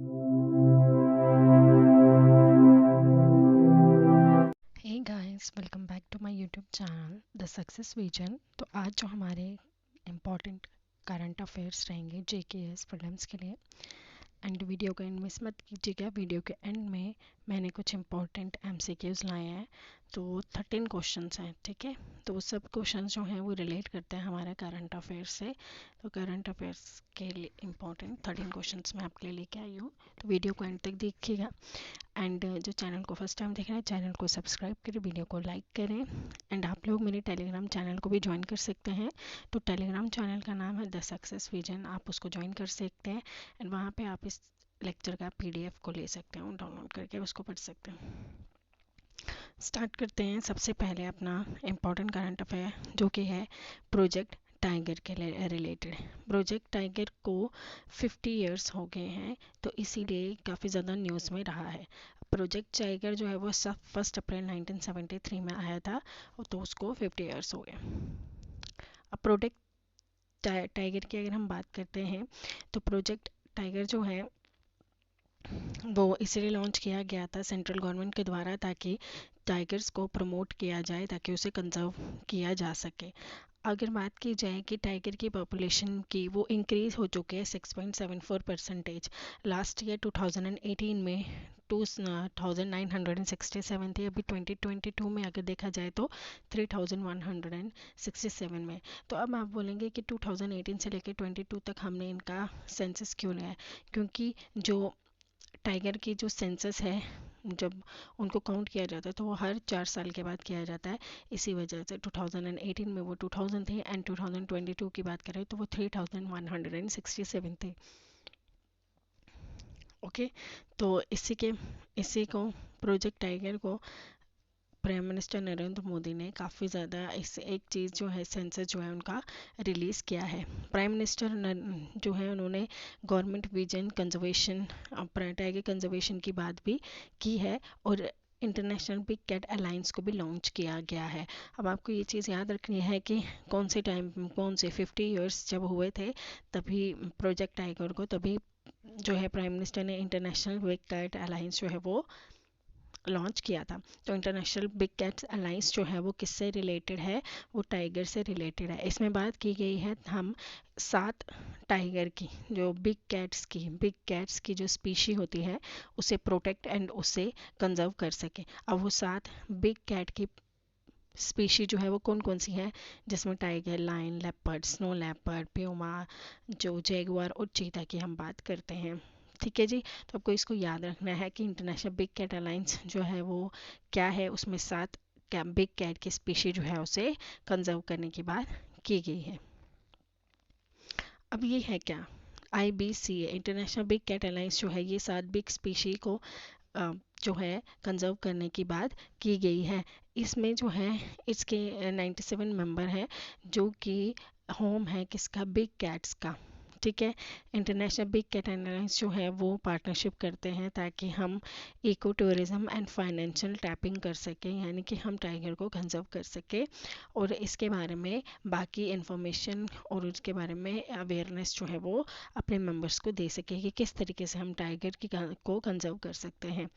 Hey guys, welcome back to my YouTube channel the success vision. तो आज जो हमारे इम्पोर्टेंट करंट अफेयर्स रहेंगे जेकेएस प्रीलिम्स के लिए, एंड वीडियो को एंड मिस मत कीजिएगा। वीडियो के एंड में मैंने कुछ इंपॉर्टेंट एमसीक्यूज लाए हैं। तो 13 क्वेश्चंस हैं, ठीक है। तो वो सब क्वेश्चंस जो हैं वो रिलेट करते हैं हमारे करंट अफेयर्स से। तो करंट अफेयर्स के लिए इंपॉर्टेंट 13 क्वेश्चंस मैं आपके लिए लेके आई हूँ। तो वीडियो को एंड तक देखिएगा। एंड जो चैनल को फर्स्ट टाइम देख रहे हैं, चैनल को सब्सक्राइब करें, वीडियो को लाइक करें। एंड आप लोग मेरे टेलीग्राम चैनल को भी ज्वाइन कर सकते हैं। तो टेलीग्राम चैनल का नाम है द सक्सेस विजन, आप उसको ज्वाइन कर सकते हैं। एंड वहाँ पे आप इस लेक्चर का पीडीएफ को ले सकते हैं, डाउनलोड करके उसको पढ़ सकते हैं। स्टार्ट करते हैं। सबसे पहले अपना इम्पॉर्टेंट करंट अफेयर जो कि है प्रोजेक्ट टाइगर के रिलेटेड। प्रोजेक्ट टाइगर को 50 इयर्स हो गए हैं, तो इसीलिए काफ़ी ज़्यादा न्यूज़ में रहा है। प्रोजेक्ट टाइगर जो है वो सब 1 अप्रैल 1973 में आया था, तो उसको 50 इयर्स हो गए। अब प्रोजेक्ट टाइगर की अगर हम बात करते हैं, तो प्रोजेक्ट टाइगर जो है वो इसलिए लॉन्च किया गया था सेंट्रल गवर्नमेंट के द्वारा, ताकि टाइगर्स को प्रमोट किया जाए, ताकि उसे कंजर्व किया जा सके। अगर बात की जाए कि टाइगर की पॉपुलेशन की, वो इंक्रीज़ हो चुके हैं 6.74%। लास्ट ईयर 2018 में 2967 थी। अभी 2022 में अगर देखा जाए तो 3167 में। तो अब आप बोलेंगे कि 2018 से लेकर 22 तक हमने इनका सेंसस क्यों लिया है? क्योंकि जो टाइगर की जो सेंसस है, जब उनको काउंट किया जाता है तो वो हर 4 साल के बाद किया जाता है। इसी वजह से 2018 में वो 2000 थे, एंड 2022 की बात करें तो वो 3167 थे। ओके। तो इसी को प्रोजेक्ट टाइगर को प्राइम मिनिस्टर नरेंद्र मोदी ने काफ़ी ज़्यादा इस एक चीज़ जो है सेंसस जो है उनका रिलीज़ किया है। प्राइम मिनिस्टर जो है उन्होंने government vision conservation, tiger conservation की बात भी की है, और इंटरनेशनल बिग कैट अलायंस को भी लॉन्च किया गया है। अब आपको ये चीज़ याद रखनी है कि कौन से 50 इयर्स जब हुए थे, तभी प्रोजेक्ट टाइगर को, तभी जो है प्राइम मिनिस्टर ने इंटरनेशनल बिग कैट अलायंस जो है वो लॉन्च किया था। तो इंटरनेशनल बिग कैट्स अलायंस जो है वो किससे रिलेटेड है? वो टाइगर से रिलेटेड है। इसमें बात की गई है हम 7 टाइगर की, जो बिग कैट्स की जो स्पीशी होती है उसे प्रोटेक्ट एंड उसे कंजर्व कर सके। अब वो 7 बिग कैट की स्पीशी जो है वो कौन कौन सी है, जिसमें tiger, lion, leopard, snow leopard, puma, जो जैगुआर और चीता की हम बात करते हैं। ठीक है जी। तो आपको इसको याद रखना है कि इंटरनेशनल बिग कैट अलायंस जो है वो क्या है, उसमें 7 बिग कैट की स्पीशी जो है उसे कंजर्व करने की बात की गई है। अब ये है क्या, IBCA international big cat alliance जो है, ये 7 बिग स्पीशी को जो है कंजर्व करने की बात की गई है। इसमें जो है इसके 97 मेंबर हैं, जो कि होम है किसका, बिग कैट्स का। ठीक है। इंटरनेशनल बिग कैट अलायंस जो है वो पार्टनरशिप करते हैं, ताकि हम eco tourism and financial tapping कर सकें, यानी कि हम टाइगर को कंजर्व कर सकें, और इसके बारे में बाकी इंफॉर्मेशन और उसके बारे में अवेयरनेस जो है वो अपने मेंबर्स को दे सके कि किस तरीके से हम टाइगर को कंजर्व कर सकते हैं।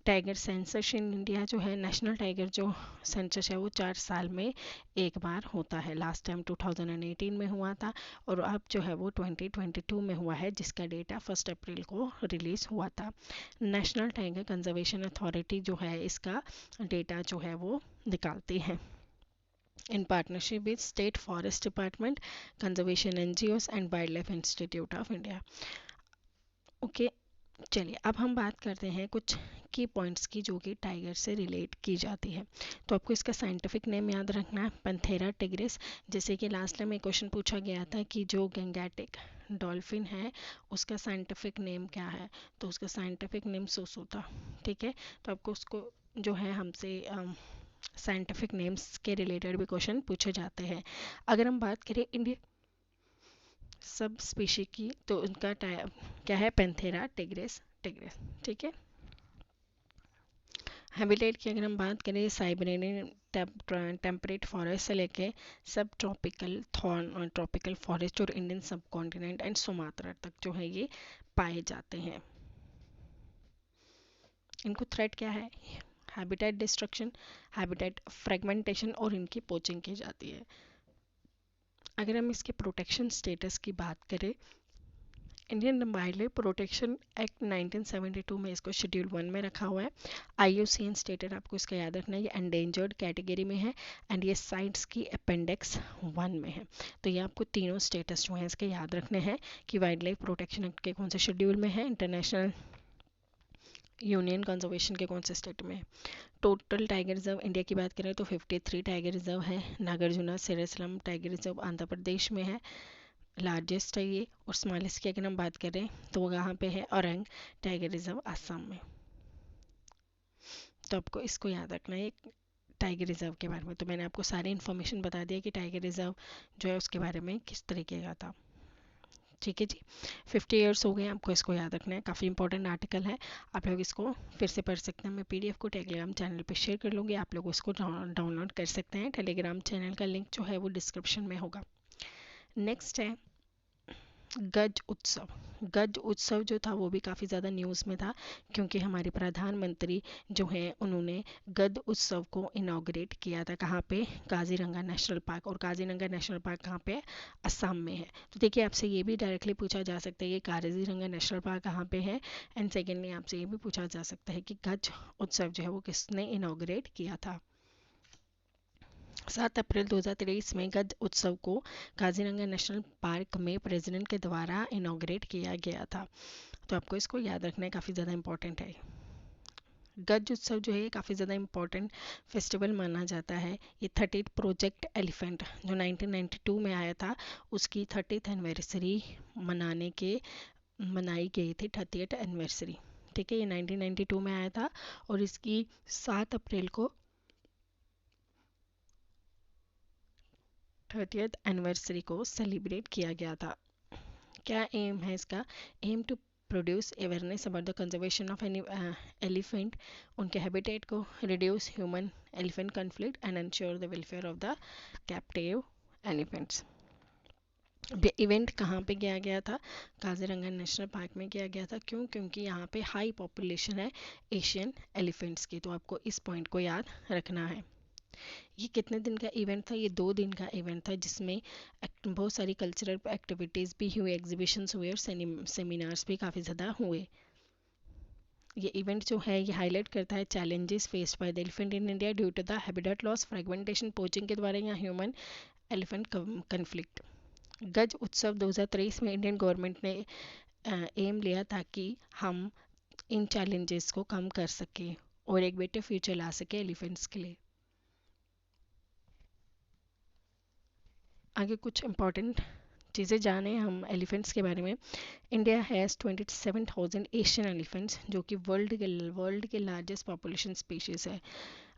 टाइगर सेंसस इन इंडिया जो है, नेशनल टाइगर जो सेंसस है वो 4 साल में एक बार होता है। लास्ट टाइम 2018 में हुआ था, और अब जो है वो 2022 में हुआ है, जिसका डेटा 1 अप्रैल को रिलीज़ हुआ था। नेशनल टाइगर कंजर्वेशन अथॉरिटी जो है इसका डेटा जो है वो निकालती है, in partnership with State Forest Department, Conservation NGOs and Wildlife Institute of India. Okay. चलिए अब हम बात करते हैं कुछ की पॉइंट्स की, जो कि टाइगर से रिलेट की जाती है। तो आपको इसका साइंटिफिक नेम याद रखना है, पैंथेरा टिग्रिस। जैसे कि लास्ट टाइम एक क्वेश्चन पूछा गया था कि जो गैंगेटिक डॉल्फिन है उसका साइंटिफिक नेम क्या है, तो उसका साइंटिफिक नेम सोसो था। ठीक है। तो आपको उसको जो है हमसे साइंटिफिक नेम्स के रिलेटेड भी क्वेश्चन पूछे जाते हैं। अगर हम बात करें इंडिया सब स्पीशी की, तो उनका क्या है, पैंथेरा टिग्रिस टिग्रिस। ठीक है। हैबिटेट की अगर हम बात करें, साइबेरियन टेम्परेट फॉरेस्ट से लेके सब ट्रॉपिकल थॉर्न और ट्रॉपिकल फॉरेस्ट और इंडियन सब कॉन्टिनेंट एंड सुमात्रा तक जो है ये पाए जाते हैं। इनको थ्रेट क्या है? हैबिटेट डिस्ट्रक्शन, हैबिटेट फ्रेगमेंटेशन और इनकी पोचिंग की जाती है। अगर हम इसके प्रोटेक्शन स्टेटस की बात करें, Indian wild life protection act 1972 में इसको शेड्यूल 1 में रखा हुआ है। IUCN स्टेटेड, आपको इसका याद रखना है, ये एंडेंजर्ड कैटेगरी में है एंड ये साइट्स की अपेंडिक्स 1 में है। तो ये आपको तीनों स्टेटस जो हैं इसके याद रखने हैं कि वाइल्ड लाइफ प्रोटेक्शन एक्ट के कौन से शेड्यूल में है, इंटरनेशनल यूनियन कंजर्वेशन के कौन से स्टेट में है। टोटल टाइगर रिजर्व इंडिया की बात करें तो 53 टाइगर रिजर्व है। नागार्जुना सेरेसलम टाइगर रिजर्व आंध्र प्रदेश में है, लार्जेस्ट है ये। और स्मॉलेस्ट की अगर हम बात करें तो वो कहाँ पे है? औरंग टाइगर रिजर्व आसाम में। तो आपको इसको याद रखना है टाइगर रिजर्व के बारे में। तो मैंने आपको सारी इन्फॉर्मेशन बता दिया कि टाइगर रिजर्व जो है उसके बारे में किस तरीके का था। ठीक है जी, 50 ईयर्स हो गए, आपको इसको याद रखना है। काफ़ी इंपॉर्टेंट आर्टिकल है, आप लोग इसको फिर से पढ़ सकते हैं। मैं PDF को टेलीग्राम चैनल पे शेयर कर लूँगी, आप लोग उसको डाउनलोड कर सकते हैं। टेलीग्राम चैनल का लिंक जो है वो डिस्क्रिप्शन में होगा। नेक्स्ट है गज उत्सव। गज उत्सव जो था वो भी काफ़ी ज़्यादा न्यूज़ में था, क्योंकि हमारे प्रधानमंत्री जो हैं उन्होंने गज उत्सव को इनॉग्रेट किया था। कहाँ पे? Kaziranga national park. और काजीरंगा नेशनल पार्क कहाँ पे है? असम में है। तो देखिए, आपसे ये भी डायरेक्टली पूछा जा सकता है कि काजीरंगा नेशनल पार्क कहाँ पे है। एंड सेकेंडली आपसे ये भी पूछा जा सकता है कि गज उत्सव जो है वो किसने इनॉग्रेट किया था। 7 अप्रैल 2023 में गज उत्सव को काजीरंगा नेशनल पार्क में प्रेसिडेंट के द्वारा इनॉग्रेट किया गया था। तो आपको इसको याद रखना है, काफ़ी ज़्यादा इंपॉर्टेंट है। गज उत्सव जो है काफ़ी ज़्यादा इंपॉर्टेंट फेस्टिवल माना जाता है। ये 30th प्रोजेक्ट एलिफेंट जो 1992 में आया था उसकी 30th एनिवर्सरी मनाई गई थी, 30th एनिवर्सरी। ठीक है, ये 1992 में आया था और इसकी 7 अप्रैल को 30th एनिवर्सरी को सेलिब्रेट किया गया था। क्या एम है इसका? Aim to produce awareness about the conservation of elephant, उनके हैबिटेट को, reduce human elephant conflict and ensure the welfare of the captive elephants. Event कहाँ पे किया गया था? काजीरंगा नेशनल पार्क में किया गया था। क्यों? क्योंकि यहाँ पे हाई पॉपुलेशन है एशियन एलिफेंट्स की। तो आपको इस पॉइंट को याद रखना है। ये कितने दिन का इवेंट था? ये 2 दिन का इवेंट था, जिसमें बहुत सारी कल्चरल एक्टिविटीज़ भी हुई, एग्जीबिशंस हुए और सेमिनार्स भी काफ़ी ज़्यादा हुए। ये इवेंट जो है ये हाईलाइट करता है challenges faced by the elephant in India due to the habitat loss, fragmentation, poaching के द्वारा या ह्यूमन एलिफेंट कन्फ्लिक्ट। गज उत्सव 2023 में इंडियन गवर्नमेंट ने एम लिया ताकि हम इन चैलेंजेस को कम कर सकें और एक बेटर फ्यूचर ला सके एलिफेंट्स के लिए। आगे कुछ इम्पॉर्टेंट चीज़ें जाने हम एलिफेंट्स के बारे में। इंडिया हैज़ 27,000 एशियन एलिफेंट्स, जो कि वर्ल्ड के लार्जेस्ट पॉपुलेशन स्पीशीज़ है।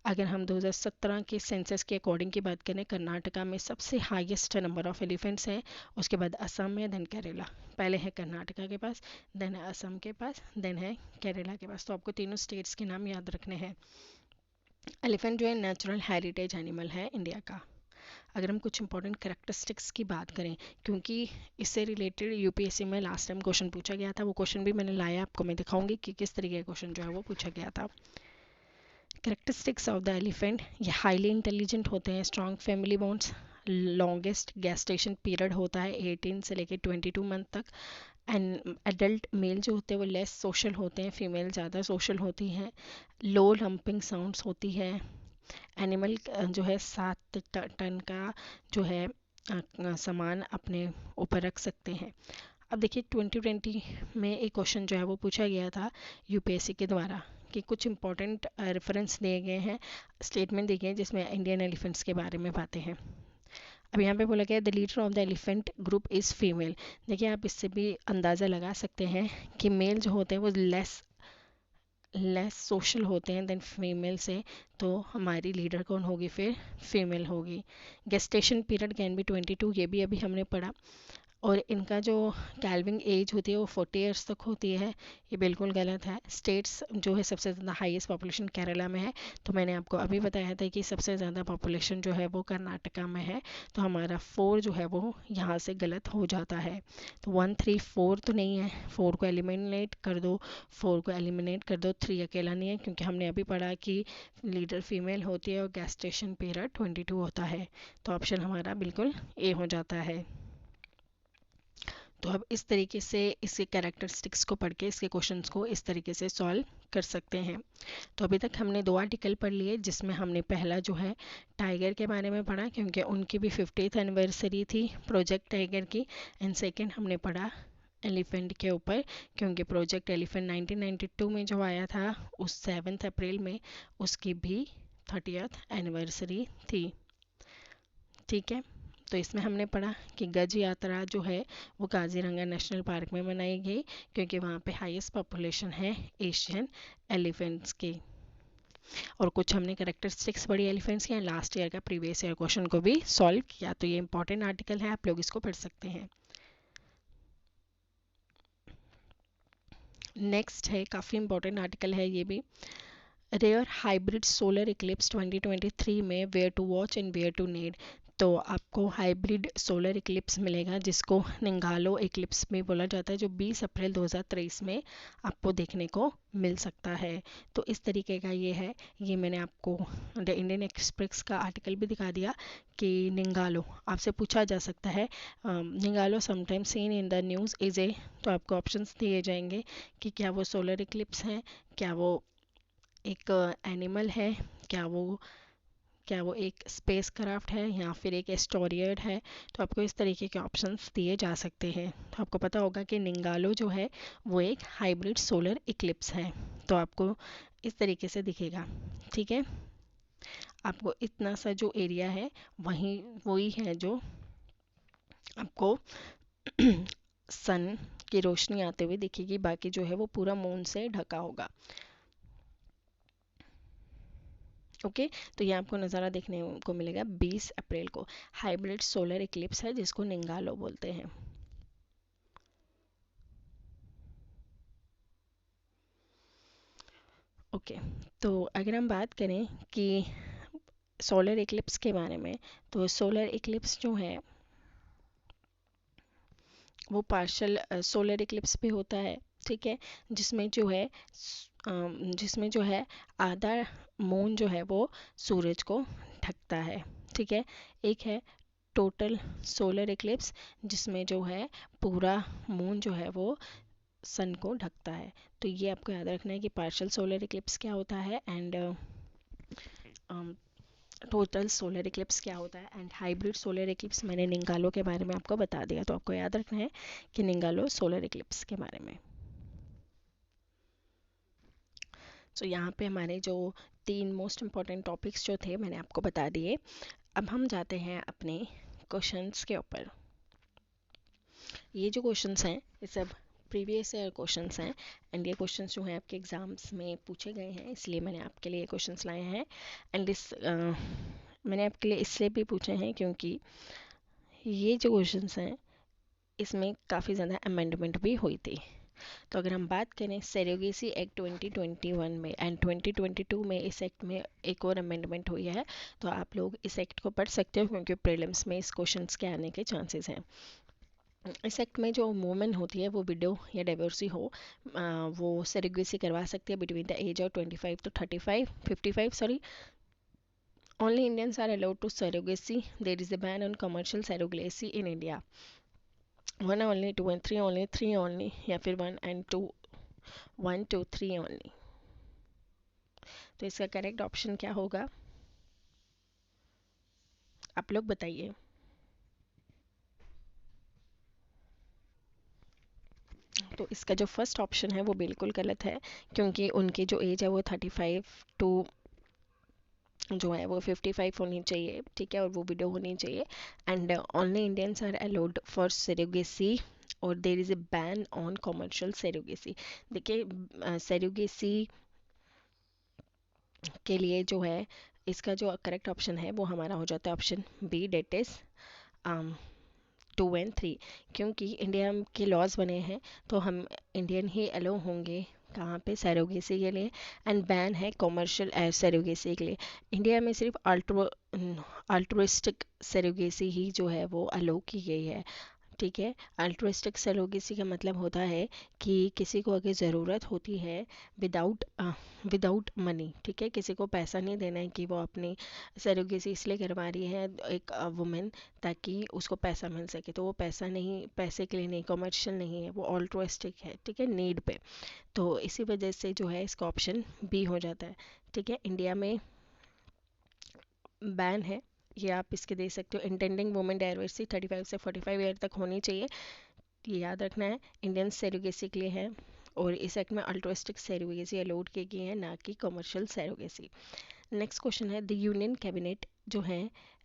अगर हम 2017 के सेंसस के अकॉर्डिंग की बात करें, कर्नाटका में सबसे हाईएस्ट नंबर ऑफ एलिफेंट्स हैं, उसके बाद असम में, देन केरला। पहले है कर्नाटका के पास, देन है असम के पास, देन है केरला के पास। तो आपको तीनों स्टेट्स के नाम याद रखने हैं। एलिफेंट जो है नेचुरल हेरिटेज एनिमल है इंडिया का। अगर हम कुछ इंपॉर्टेंट करेक्टरिस्टिक्स की बात करें, क्योंकि इससे रिलेटेड UPSC में लास्ट टाइम क्वेश्चन पूछा गया था, वो क्वेश्चन भी मैंने लाया, आपको मैं दिखाऊंगी कि किस तरीके का क्वेश्चन जो है वो पूछा गया था। करेक्टरिस्टिक्स ऑफ द एलिफेंट, ये हाईली इंटेलिजेंट होते हैं, strong family bonds, longest gestation period होता है 18 से लेकर 22 मंथ तक। एंड एडल्ट मेल जो होते हैं वो लेस सोशल होते हैं, फीमेल ज़्यादा सोशल होती हैं। लो लंपिंग साउंड्स होती है। एनिमल जो है 7 टन का जो है सामान अपने ऊपर रख सकते हैं। अब देखिए 2020 में एक क्वेश्चन जो है वो पूछा गया था UPSC के द्वारा कि कुछ इंपॉर्टेंट रेफरेंस दिए गए हैं, स्टेटमेंट दिए गए हैं जिसमें इंडियन एलिफेंट्स के बारे में बातें हैं। अब यहाँ पे बोला गया the leader of the elephant group is female. देखिए आप इससे भी अंदाज़ा लगा सकते हैं कि मेल जो होते हैं वो लेस सोशल होते हैं देन फीमेल से, तो हमारी लीडर कौन होगी? फिर फीमेल होगी। गेस्टेशन पीरियड कैन बी 22, ये भी अभी हमने पढ़ा। और इनका जो कैल्विंग एज होती है वो 40 ईयर्स तक होती है, ये बिल्कुल गलत है। स्टेट्स जो है सबसे ज़्यादा हाईएस्ट पॉपुलेशन केरला में है, तो मैंने आपको अभी बताया था कि सबसे ज़्यादा पॉपुलेशन जो है वो कर्नाटका में है, तो हमारा 4 जो है वो यहाँ से गलत हो जाता है। तो 1 3 4 तो नहीं है, 4 को एलिमिनेट कर दो, 4 को एलिमिनेट कर दो, 3 अकेला नहीं है क्योंकि हमने अभी पढ़ा कि लीडर फीमेल होती है और गैस्टेशन पीरियड 22 होता है, तो ऑप्शन हमारा बिल्कुल ए हो जाता है। तो अब इस तरीके से इसके कैरेक्टरिस्टिक्स को पढ़ के इसके क्वेश्चंस को इस तरीके से सॉल्व कर सकते हैं। तो अभी तक हमने 2 आर्टिकल पढ़ लिए, जिसमें हमने पहला जो है टाइगर के बारे में पढ़ा क्योंकि उनकी भी 50th एनिवर्सरी थी प्रोजेक्ट टाइगर की, एंड सेकेंड हमने पढ़ा एलिफेंट के ऊपर क्योंकि प्रोजेक्ट एलिफेंट 1992 में जो आया था उस 7 अप्रैल में उसकी भी 30th एनिवर्सरी थी। ठीक है, तो इसमें हमने पढ़ा कि गज यात्रा जो है वो काजीरंगा नेशनल पार्क में मनाई गई क्योंकि वहाँ पे हाईएस्ट पॉपुलेशन है एशियन एलिफेंट्स की। और कुछ हमने करेक्टरिस्टिक्स पढ़ी एलिफेंट्स के, लास्ट ईयर का प्रीवियस ईयर क्वेश्चन को भी सॉल्व किया। तो ये इंपॉर्टेंट आर्टिकल है, आप लोग इसको पढ़ सकते हैं। नेक्स्ट है, काफ़ी इंपॉर्टेंट आर्टिकल है ये भी, रेयर हाइब्रिड सोलर इक्लिप्स 2023 में where to watch and where to need. तो आपको हाइब्रिड सोलर इक्लिप्स मिलेगा जिसको निंगालो इक्लिप्स में बोला जाता है, जो 20 अप्रैल 2023 में आपको देखने को मिल सकता है। तो इस तरीके का ये है, ये मैंने आपको द इंडियन एक्सप्रेस का आर्टिकल भी दिखा दिया कि निंगालो आपसे पूछा जा सकता है, Ningaloo sometimes seen in the news is a, तो आपको ऑप्शंस दिए जाएंगे कि क्या वो सोलर इक्लिप्स हैं, क्या वो एक एनिमल है, क्या वो एक स्पेस क्राफ्ट है या फिर एक एस्टोरियड है। तो आपको इस तरीके के ऑप्शंस दिए जा सकते हैं। तो आपको पता होगा कि निंगालो जो है वो एक हाइब्रिड सोलर इक्लिप्स है, तो आपको इस तरीके से दिखेगा। ठीक है, आपको इतना सा जो एरिया है वहीं वही है जो आपको सन की रोशनी आते हुए दिखेगी, बाकी जो है वो पूरा मून से ढका होगा। ओके, तो ये आपको नज़ारा देखने को मिलेगा 20 अप्रैल को। हाइब्रिड सोलर इक्लिप्स है जिसको निंगालो बोलते हैं। ओके, तो अगर हम बात करें कि सोलर इक्लिप्स के बारे में, तो सोलर इक्लिप्स जो है वो पार्शल सोलर इक्लिप्स भी होता है। ठीक है, जिसमें जो है जिसमें जो है आधा मून जो है वो सूरज को ढकता है। ठीक है, एक है टोटल सोलर इक्लिप्स जिसमें जो है पूरा मून जो है वो सन को ढकता है। तो ये आपको याद रखना है कि पार्शियल सोलर इक्लिप्स क्या होता है एंड टोटल सोलर इक्लिप्स क्या होता है, एंड हाइब्रिड सोलर इक्लिप्स मैंने निंगालो के बारे में आपको बता दिया, तो आपको याद रखना है कि निंगालो सोलर इक्लिप्स के बारे में। तो यहाँ पे हमारे जो 3 मोस्ट इम्पॉर्टेंट टॉपिक्स जो थे मैंने आपको बता दिए। अब हम जाते हैं अपने क्वेश्चंस के ऊपर। ये जो क्वेश्चंस हैं ये सब प्रीवियस ईयर क्वेश्चंस हैं, एंड ये क्वेश्चंस जो हैं आपके एग्जाम्स में पूछे गए हैं, इसलिए मैंने आपके लिए क्वेश्चंस लाए हैं। एंड मैंने आपके लिए इसलिए भी पूछे हैं क्योंकि ये जो क्वेश्चंस हैं इसमें काफ़ी ज़्यादा अमेंडमेंट भी हुई थी। तो अगर हम बात करें सरोगेसी एक्ट 2021 में एंड 2022 में इस एक्ट में एक और अमेंडमेंट हुई है, तो आप लोग इस एक्ट को पढ़ सकते हो क्योंकि प्रीलिम्स में इस क्वेश्चंस के आने के चांसेस हैं। इस एक्ट में जो वूमेन होती है वो विडो या डिवोर्सी हो, वो सरोगेसी करवा सकती है between the age of 25 to 35 55 sorry. Only Indians are allowed to surrogacy, there is a ban on commercial surrogacy in India. 1 only, 2 and 3 only, 3 only, या फिर 1 and 2, 1 2 3 only। तो इसका करेक्ट ऑप्शन क्या होगा, आप लोग बताइए। तो इसका जो फर्स्ट ऑप्शन है वो बिल्कुल गलत है क्योंकि उनकी जो एज है वो 35 टू जो है वो 55 होनी चाहिए। ठीक है, और वो विडो होनी चाहिए, and only Indians are allowed for surrogacy और there is a ban on commercial surrogacy. देखिए सेरोगेसी के लिए जो है इसका जो करेक्ट ऑप्शन है वो हमारा हो जाता है option B, date is 2 and 3, क्योंकि इंडिया के लॉज बने हैं तो हम इंडियन ही अलो होंगे कहाँ पे, सैरोगेसी के लिए। एंड बैन है कॉमर्शियल सैरोगेसी के लिए। इंडिया में सिर्फ अल्ट्रुइस्टिक सैरोगेसी ही जो है वो अलो की गई है, ठीक है। अल्ट्रुइस्टिक सैरोगेसी का मतलब होता है कि किसी को अगर ज़रूरत होती है विदाउट विदाउट मनी, ठीक है, किसी को पैसा नहीं देना है कि वो अपनी सैरोगेसी इसलिए करवा रही है एक वुमेन ताकि उसको पैसा मिल सके, तो वो पैसा नहीं, पैसे के लिए नहीं, कमर्शियल नहीं है, वो अल्ट्रुइस्टिक है, ठीक है, नीड पे। तो इसी वजह से जो है इसका ऑप्शन बी हो जाता है, ठीक है। इंडिया में बैन है, ये आप इसके दे सकते हो। इंटेंडिंग वुमेन डाइवर्सिटी 35 से 45 ईयर तक होनी चाहिए, ये याद रखना है। इंडियन सैरोगेसी के लिए है, और इस एक्ट में अल्ट्रुइस्टिक सैरोगेसी अलाउड की गई है, ना कि कमर्शियल सैरोगेसी। नेक्स्ट क्वेश्चन है, द यूनियन कैबिनेट जो है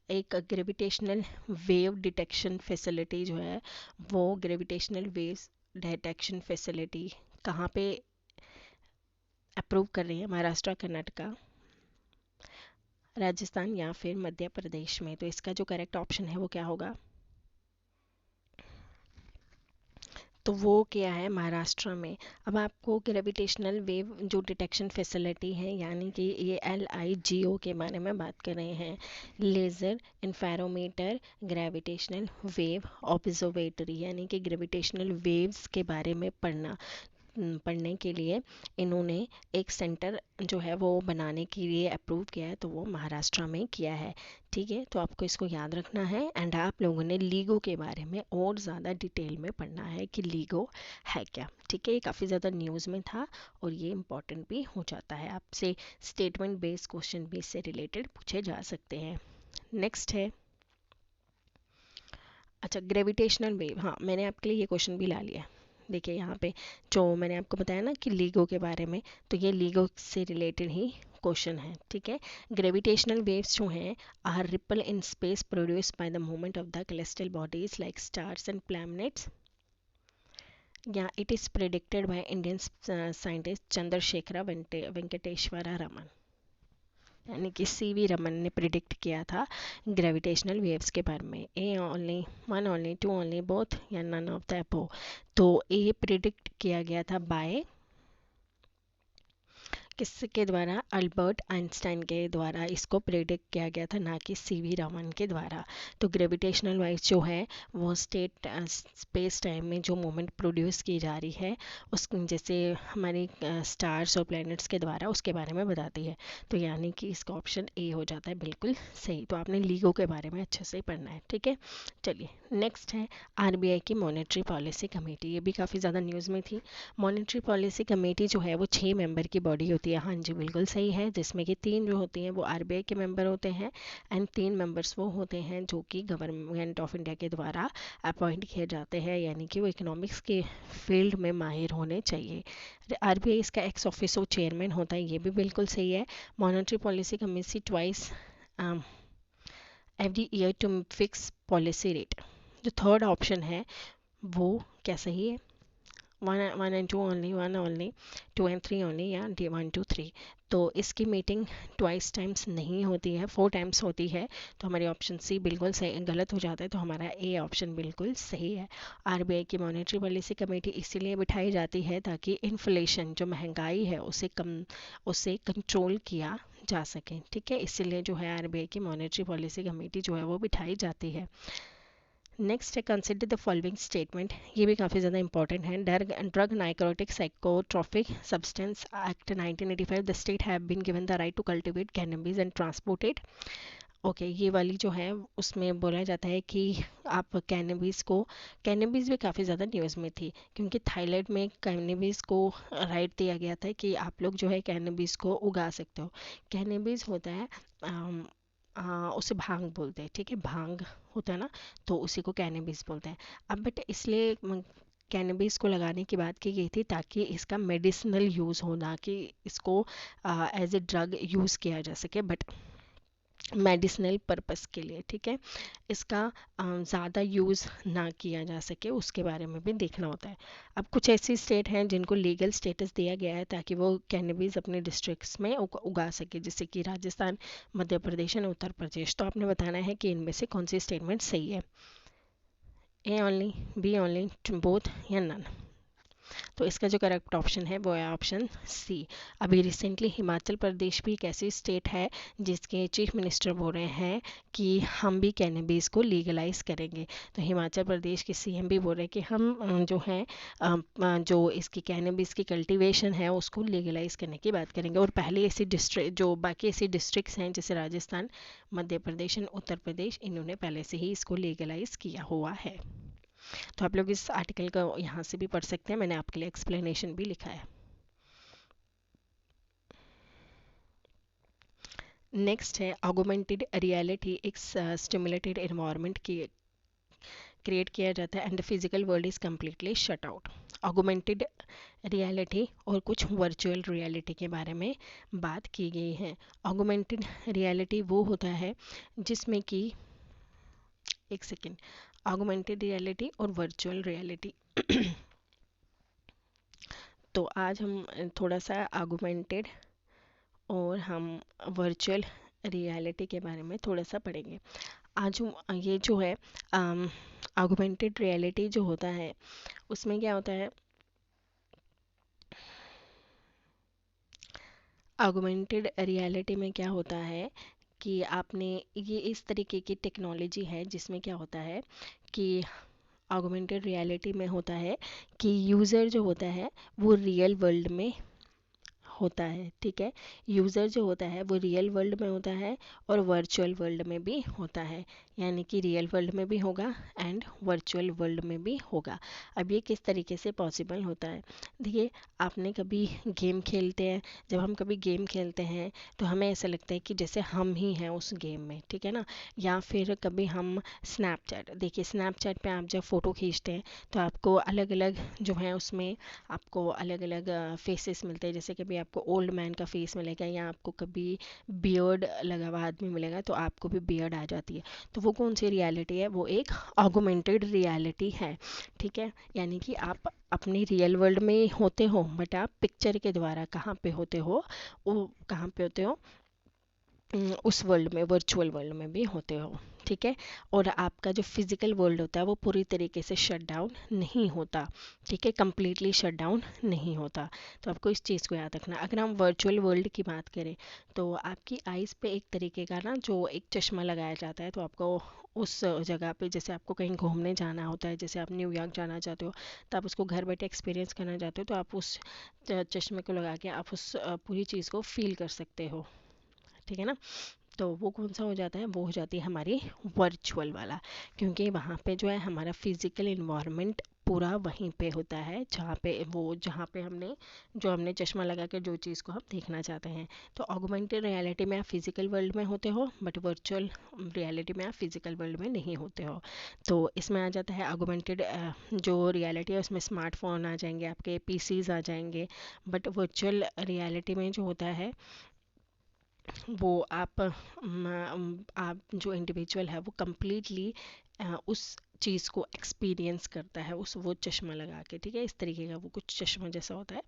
एक ग्रेविटेशनल वेव डिटेक्शन फैसिलिटी जो है, वो ग्रेविटेशनल वेव डिटेक्शन फैसिलिटी कहाँ पे अप्रूव कर रही है, महाराष्ट्र, कर्नाटका, राजस्थान या फिर मध्य प्रदेश में। तो इसका जो करेक्ट ऑप्शन है वो क्या होगा, तो वो क्या है, महाराष्ट्र में। अब आपको ग्रेविटेशनल वेव जो डिटेक्शन फैसिलिटी है, यानी कि ये LIGO के बारे में बात कर रहे हैं, लेज़र इंफेरोमीटर ग्रेविटेशनल वेव ऑब्जर्वेटरी, यानी कि ग्रेविटेशनल वेव्स के बारे में पढ़ने के लिए इन्होंने एक सेंटर जो है वो बनाने के लिए अप्रूव किया है, तो वो महाराष्ट्र में किया है, ठीक है। तो आपको इसको याद रखना है। एंड आप लोगों ने लीगो के बारे में और ज़्यादा डिटेल में पढ़ना है कि लीगो है क्या, ठीक है। ये काफ़ी ज़्यादा न्यूज़ में था और ये इम्पॉर्टेंट भी हो जाता है, आपसे स्टेटमेंट बेस्ड क्वेश्चन भी इससे रिलेटेड पूछे जा सकते हैं। नेक्स्ट है, अच्छा, ग्रेविटेशनल वेव, हाँ मैंने आपके लिए ये क्वेश्चन भी ला लिया। देखिए यहाँ पे जो मैंने आपको बताया ना कि लीगो के बारे में, तो ये लीगो से रिलेटेड ही क्वेश्चन है, ठीक है। ग्रेविटेशनल वेव्स जो हैं are ripple in space produced by the movement of the celestial bodies like stars and planets, या it is predicted by Indian scientist Chandrasekhar Venkateshwara Raman, यानी कि CV रमन ने प्रिडिक्ट किया था ग्रेविटेशनल वेव्स के बारे में। A only, one only, two only, both, या नन ऑफ द अबव। तो ये प्रिडिक्ट किया गया था बाय किसके द्वारा, अल्बर्ट आइंस्टाइन के द्वारा इसको प्रेडिक्ट किया गया था, ना कि CV रमन के द्वारा। तो ग्रेविटेशनल वेव्स जो है वो स्पेस टाइम में जो मोमेंट प्रोड्यूस की जा रही है उस, जैसे हमारी स्टार्स और प्लैनेट्स के द्वारा, उसके बारे में बताती है। तो यानी कि इसका ऑप्शन ए हो जाता है बिल्कुल सही। तो आपने लीगो के बारे में अच्छे से पढ़ना है, ठीक है। चलिए नेक्स्ट है RBI की मॉनेटरी पॉलिसी कमेटी, ये भी काफ़ी ज़्यादा न्यूज़ में थी। मॉनेटरी पॉलिसी कमेटी जो है वो 6 मेंबर की बॉडी होती है, हाँ जी बिल्कुल सही है, जिसमें कि 3 जो होती हैं वो RBI के मेंबर होते हैं, एंड 3 मेंबर्स वो होते हैं जो कि गवर्नमेंट ऑफ इंडिया के द्वारा अपॉइंट किए जाते हैं, यानी कि वो इकोनॉमिक्स के फील्ड में माहिर होने चाहिए। RBI इसका एक्स ऑफिसो चेयरमैन होता है, ये भी बिल्कुल सही है। Monetary policy committee twice every year to fix policy rate. जो थर्ड ऑप्शन है वो क्या सही है, 1 and 2 only, 1 only, 2 and 3 only, या 1 2 3। तो इसकी मीटिंग ट्वाइस टाइम्स नहीं होती है, 4 टाइम्स होती है। तो हमारी ऑप्शन सी बिल्कुल सही, गलत हो जाता है, तो हमारा ए ऑप्शन बिल्कुल सही है। RBI की मॉनेटरी पॉलिसी कमेटी इसीलिए बिठाई जाती है ताकि इन्फ्लेशन, जो महंगाई है, उसे कंट्रोल किया जा सके, ठीक है। इसीलिए जो है RBI की मॉनेटरी पॉलिसी कमेटी जो है वो बिठाई जाती है। नेक्स्ट है, कंसिडर द फॉलोइंग स्टेटमेंट, ये भी काफ़ी ज़्यादा इंपॉर्टेंट है। Drug narcotic psychotropic substance act 1985, the state have been given the right to cultivate cannabis and transport it. Okay, ये वाली जो है उसमें बोला जाता है कि आप कैनबिस भी काफ़ी ज़्यादा न्यूज़ में थी, क्योंकि थाईलैंड में कैनबिस को राइट दिया गया था कि आप लोग जो है कैनबिस को उगा सकते हो। कैनबिस होता है उसे भांग बोलते हैं, ठीक है, भांग होता है ना, तो उसी को कैनबिस बोलते हैं। अब बट इसलिए कैनबिस को लगाने की बात की गई थी ताकि इसका मेडिसिनल यूज़ हो, ना कि इसको एज ए ड्रग यूज़ किया जा सके, बट मेडिसिनल पर्पस के लिए, ठीक है। इसका ज़्यादा यूज़ ना किया जा सके, उसके बारे में भी देखना होता है। अब कुछ ऐसी स्टेट हैं जिनको लीगल स्टेटस दिया गया है ताकि वो कैनबिस अपने डिस्ट्रिक्ट्स में उगा सके, जैसे कि राजस्थान, मध्य प्रदेश और उत्तर प्रदेश। तो आपने बताना है कि इनमें से कौन सी स्टेटमेंट सही है। A only, B only, both या नन। तो इसका जो करेक्ट ऑप्शन है वो है ऑप्शन सी। अभी रिसेंटली हिमाचल प्रदेश भी एक ऐसी स्टेट है जिसके चीफ मिनिस्टर बोल रहे हैं कि हम भी कैनबिस को लीगलाइज करेंगे। तो हिमाचल प्रदेश के सीएम भी बोल रहे हैं कि हम जो है जो इसकी कैनबिस की कल्टीवेशन है उसको लीगलाइज करने की बात करेंगे। और पहले ऐसी डिस्ट्रिक्ट जो बाकी ऐसी डिस्ट्रिक्ट्स हैं जैसे राजस्थान, मध्य प्रदेश और उत्तर प्रदेश, इन्होंने पहले से ही इसको लीगलाइज किया हुआ है। तो आप लोग इस आर्टिकल का यहाँ से भी पढ़ सकते हैं, मैंने आपके लिए एक्सप्लेनेशन भी लिखा है। नेक्स्ट है ऑगमेंटेड रियलिटी। एक स्टिमुलेटेड एनवायरनमेंट की क्रिएट किया जाता है and the physical world is completely shut out. Augmented reality और कुछ वर्चुअल रियलिटी के बारे में बात की गई है। ऑगमेंटेड रियलिटी वो होता है जिसमें कि, एक सेकेंड, ऑगमेंटेड रियलिटी और वर्चुअल रियलिटी तो आज हम थोड़ा सा आर्गुमेंटेड और हम वर्चुअल रियलिटी के बारे में थोड़ा सा पढ़ेंगे। आज ये जो है आर्गुमेंटेड रियलिटी जो होता है उसमें क्या होता है, आर्गुमेंटेड रियलिटी में क्या होता है कि आपने ये इस तरीके की टेक्नोलॉजी है जिसमें क्या होता है कि ऑगमेंटेड रियलिटी में होता है कि यूज़र जो होता है वो रियल वर्ल्ड में होता है। ठीक है, यूज़र जो होता है वो रियल वर्ल्ड में होता है और वर्चुअल वर्ल्ड में भी होता है, यानी कि रियल वर्ल्ड में भी होगा एंड वर्चुअल वर्ल्ड में भी होगा। अब ये किस तरीके से पॉसिबल होता है, देखिए आपने कभी गेम खेलते हैं, जब हम कभी गेम खेलते हैं तो हमें ऐसा लगता है कि जैसे हम ही हैं उस गेम में, ठीक है ना। या फिर कभी हम स्नैपचैट, देखिए स्नैपचैट पे आप जब फ़ोटो खींचते हैं तो आपको अलग अलग जो है उसमें आपको अलग अलग फेसेस मिलते हैं। जैसे कभी आपको ओल्ड मैन का फेस मिलेगा या आपको कभी बियर्ड लगा हुआ आदमी मिलेगा तो आपको भी बियर्ड आ जाती है। तो वो कौन सी रियलिटी है, वो एक ऑगमेंटेड रियलिटी है। ठीक है, यानी कि आप अपनी रियल वर्ल्ड में होते हो बट आप पिक्चर के द्वारा कहाँ पे होते हो, वो कहाँ पे होते हो, उस वर्ल्ड में, वर्चुअल वर्ल्ड में भी होते हो। ठीक है, और आपका जो फिजिकल वर्ल्ड होता है वो पूरी तरीके से शट डाउन नहीं होता। ठीक है, कंप्लीटली शट डाउन नहीं होता। तो आपको इस चीज़ को याद रखना। अगर हम वर्चुअल वर्ल्ड की बात करें तो आपकी आइज़ पे एक तरीके का ना जो एक चश्मा लगाया जाता है, तो आपको उस जगह पे, जैसे आपको कहीं घूमने जाना होता है, जैसे आप न्यूयॉर्क जाना चाहते हो तो आप उसको घर बैठे एक्सपीरियंस करना चाहते हो, तो आप उस चश्मे को लगा के आप उस पूरी चीज़ को फील कर सकते हो। ठीक है ना, तो वो कौन सा हो जाता है, वो हो जाती है हमारी वर्चुअल वाला, क्योंकि वहाँ पे जो है हमारा फिजिकल इन्वायरमेंट पूरा वहीं पे होता है जहाँ पे वो, जहाँ पे हमने चश्मा लगा के जो चीज़ को हम देखना चाहते हैं। तो ऑगमेंटेड रियलिटी में आप फिजिकल वर्ल्ड में होते हो बट वर्चुअल रियलिटी में आप फिजिकल वर्ल्ड में नहीं होते हो। तो इसमें आ जाता है ऑगमेंटेड जो रियलिटी है उसमें स्मार्टफोन आ जाएंगे, आपके पीसीज आ जाएंगे। बट वर्चुअल रियलिटी में जो होता है वो आप जो इंडिविजुअल है वो कम्प्लीटली उस चीज़ को एक्सपीरियंस करता है, उस वो चश्मा लगा के। ठीक है, इस तरीके का वो कुछ चश्मा जैसा होता है,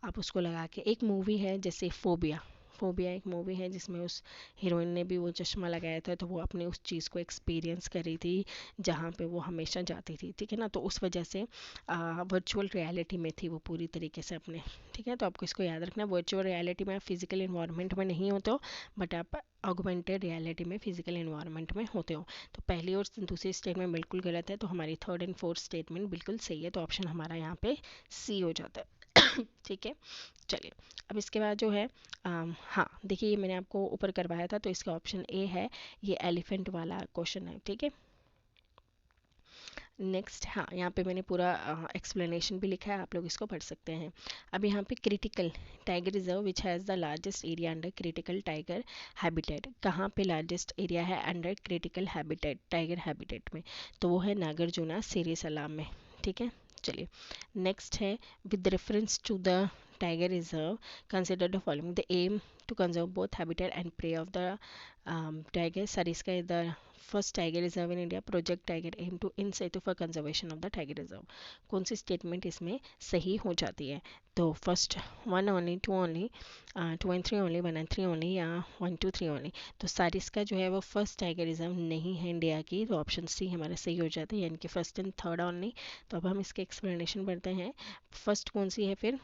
आप उसको लगा के। एक मूवी है जैसे फोबिया, फोबिया एक मूवी है जिसमें उस हीरोइन ने भी वो चश्मा लगाया था, तो वो अपने उस चीज़ को एक्सपीरियंस करी थी जहाँ पे वो हमेशा जाती थी। ठीक है ना, तो उस वजह से वर्चुअल रियलिटी में थी वो पूरी तरीके से अपने। ठीक है, तो आपको इसको याद रखना, वर्चुअल रियलिटी में आप फिजिकल इन्वायरमेंट में नहीं होते हो बट आप ऑगमेंटेड रियलिटी में फिजिकल इन्वायरमेंट में होते हो। तो पहली और दूसरी स्टेटमेंट बिल्कुल गलत है, तो हमारी थर्ड एंड फोर्थ स्टेटमेंट बिल्कुल सही है। तो ऑप्शन हमारा यहाँ पे सी हो जाता है। ठीक है, चलिए अब इसके बाद जो है हाँ देखिए, ये मैंने आपको ऊपर करवाया था तो इसका ऑप्शन ए है, ये एलिफेंट वाला क्वेश्चन है। ठीक है, नेक्स्ट, हाँ यहाँ पे मैंने पूरा एक्सप्लेनेशन भी लिखा है, आप लोग इसको पढ़ सकते हैं। अब यहाँ पे critical tiger reserve which has the largest area under critical tiger habitat, कहाँ पे लार्जेस्ट एरिया है under critical habitat, tiger habitat में, तो वो है नागार्जुना सिरी सलाम में। ठीक है, चलिए नेक्स्ट है with reference to the tiger reserve consider the following. The aim to conserve both habitat and prey of the tiger. Sariska is the first tiger reserve in India. Project Tiger aim to in situ for conservation of the tiger reserve. कौन सी statement इसमें सही हो जाती है? तो first 1 only, 2 only, 2 and 3 only, 1 and 3 only, या 1 2 3 only. तो सारिस्का जो है वो फर्स्ट टाइगर रिजर्व नहीं है इंडिया की, तो ऑप्शन सी हमारा सही हो जाता है, यानी कि फर्स्ट एंड थर्ड ओनली. तो अब हम इसके एक्सप्लेनेशन पढ़ते हैं. फर्स्ट कौन सी है फिर?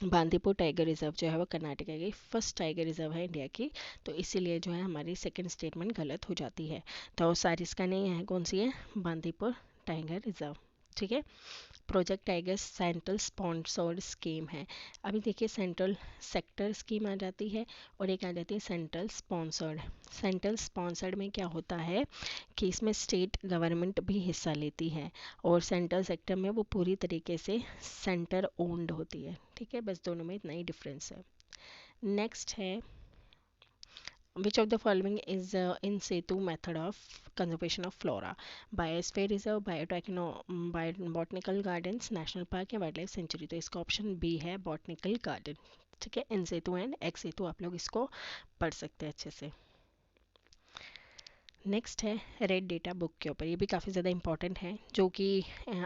बांदीपुर टाइगर रिजर्व जो है वो कर्नाटका की फर्स्ट टाइगर रिजर्व है इंडिया की, तो इसीलिए जो है हमारी सेकंड स्टेटमेंट गलत हो जाती है. तो सारिस्का नहीं है, कौन सी है? Bandipur tiger reserve. ठीक है. Project tiger central sponsored scheme है. अभी देखिए सेंट्रल सेक्टर स्कीम आ जाती है और एक आ जाती है सेंट्रल स्पॉन्सर्ड. सेंट्रल स्पॉन्सर्ड में क्या होता है कि इसमें स्टेट गवर्नमेंट भी हिस्सा लेती है, और सेंट्रल सेक्टर में वो पूरी तरीके से सेंटर ओन्ड होती है. ठीक है, बस दोनों में इतना ही डिफरेंस है. नेक्स्ट है, which of the following is in situ method of conservation of flora? Biosphere reserve, botanical gardens, national park या wildlife sanctuary. तो इसका ऑप्शन बी है botanical garden. ठीक है, इन situ एंड एक्स situ आप लोग इसको पढ़ सकते हैं अच्छे से. नेक्स्ट है रेड डेटा बुक के ऊपर. ये भी काफ़ी ज़्यादा इंपॉर्टेंट है, जो कि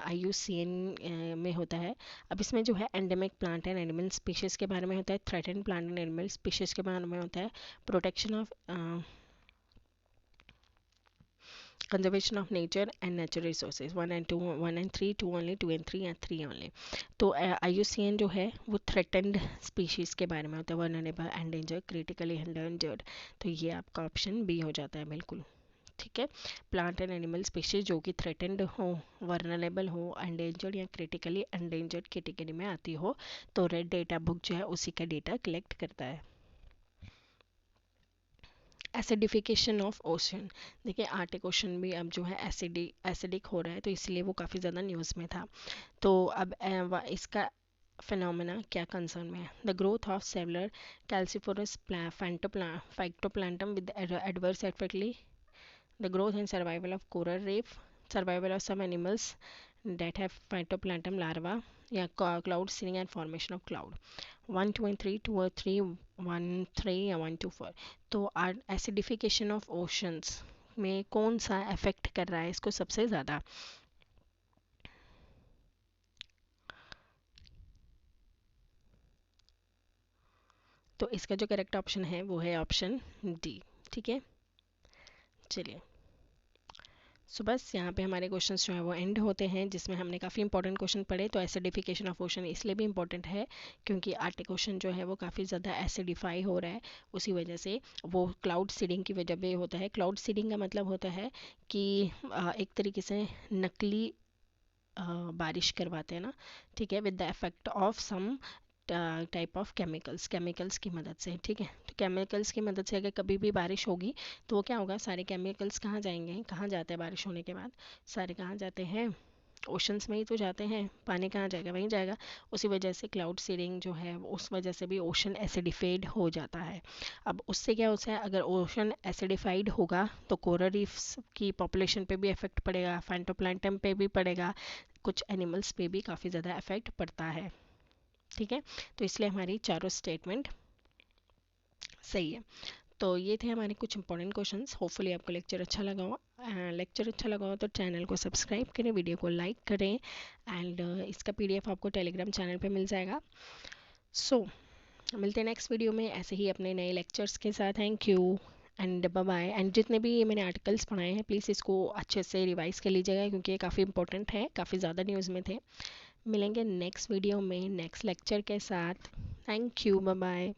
IUCN में होता है. अब इसमें जो है endemic plant and animal species के बारे में होता है, threatened plant and animal species के बारे में होता है, protection of conservation of nature and natural resources. 1 and 2, 1 and 3, 2 only, 2 and 3 या 3 ओनली. तो IUCN जो है वो थ्रेटेंड स्पीशीज़ के बारे में होता है, वल्नरेबल, एंडेंजर्ड, क्रिटिकली एंडेंजर्ड. तो ये आपका ऑप्शन बी हो जाता है बिल्कुल. ठीक है. प्लांट एंड एनिमल स्पीशीज जो कि थ्रेटेंड हो, वर्नरेबल हो, एंडेंजर्ड या क्रिटिकली एंडेंजर्ड कैटेगरी में आती हो, तो रेड डेटा बुक जो है उसी का डेटा कलेक्ट करता है. Acidification of ocean. देखिए आर्टिक ओशन भी अब जो है एसिडिक हो रहा है, तो इसलिए वो काफ़ी ज़्यादा न्यूज़ में था. तो अब इसका फिनोमेना क्या कंसर्न में है? The growth of cellular calcifiers phytoplankton with adverse effectively the growth and survival of coral reef, survival of some animals that have phytoplankton larva, yeah, cloud seeding and formation of cloud. 1 2 and 3, 2 or 3, 1 3 या 1 2 4. तो acidification of oceans में कौन सा affect कर रहा है इसको सबसे ज़्यादा? तो इसका जो करेक्ट ऑप्शन है वो है ऑप्शन डी. ठीक है, चलिए. सो बस यहाँ पे हमारे क्वेश्चंस जो है वो एंड होते हैं, जिसमें हमने काफ़ी इंपॉर्टेंट क्वेश्चन पढ़े. तो एसिडिफिकेशन ऑफ ओशन इसलिए भी इंपॉर्टेंट है क्योंकि आर्टिक ओशन जो है वो काफ़ी ज़्यादा एसिडिफाई हो रहा है, उसी वजह से वो क्लाउड सीडिंग की वजह से होता है. क्लाउड सीडिंग का मतलब होता है कि एक तरीके से नकली बारिश करवाते हैं ना. ठीक है, with the effect of some type of chemicals की मदद से. ठीक है, तो केमिकल्स की मदद से अगर कभी भी बारिश होगी तो वो क्या होगा, सारे केमिकल्स कहाँ जाएंगे, कहाँ जाते हैं बारिश होने के बाद? सारे कहाँ जाते हैं? ओशंस में ही तो जाते हैं. पानी कहाँ जाएगा? वहीं जाएगा. उसी वजह से क्लाउड सीडिंग जो है उस वजह से भी ओशन एसिडिफाइड हो जाता है. अब उससे क्या होता है, अगर ओशन एसिडिफाइड होगा तो कोरल रीफ्स की पॉपुलेशन पे भी इफेक्ट पड़ेगा, फाइटोप्लैंक्टन पे भी पड़ेगा, कुछ एनिमल्स पे भी काफ़ी ज़्यादा इफेक्ट पड़ता है. ठीक है, तो इसलिए हमारी चारों स्टेटमेंट सही है. तो ये थे हमारे कुछ इंपॉर्टेंट क्वेश्चंस. होपफुली आपको लेक्चर अच्छा लगा हो. लेक्चर अच्छा लगा हो तो चैनल को सब्सक्राइब करें, वीडियो को लाइक करें, एंड इसका PDF आपको टेलीग्राम चैनल पे मिल जाएगा. सो मिलते हैं नेक्स्ट वीडियो में ऐसे ही अपने नए लेक्चर्स के साथ. Thank you and bye bye. And जितने भी ये मैंने आर्टिकल्स पढ़ाए हैं प्लीज़ इसको अच्छे से रिवाइज़ कर लीजिएगा, क्योंकि ये काफ़ी इंपॉर्टेंट है, काफ़ी ज़्यादा न्यूज़ में थे. मिलेंगे नेक्स्ट वीडियो में नेक्स्ट लेक्चर के साथ. Thank you, bye bye.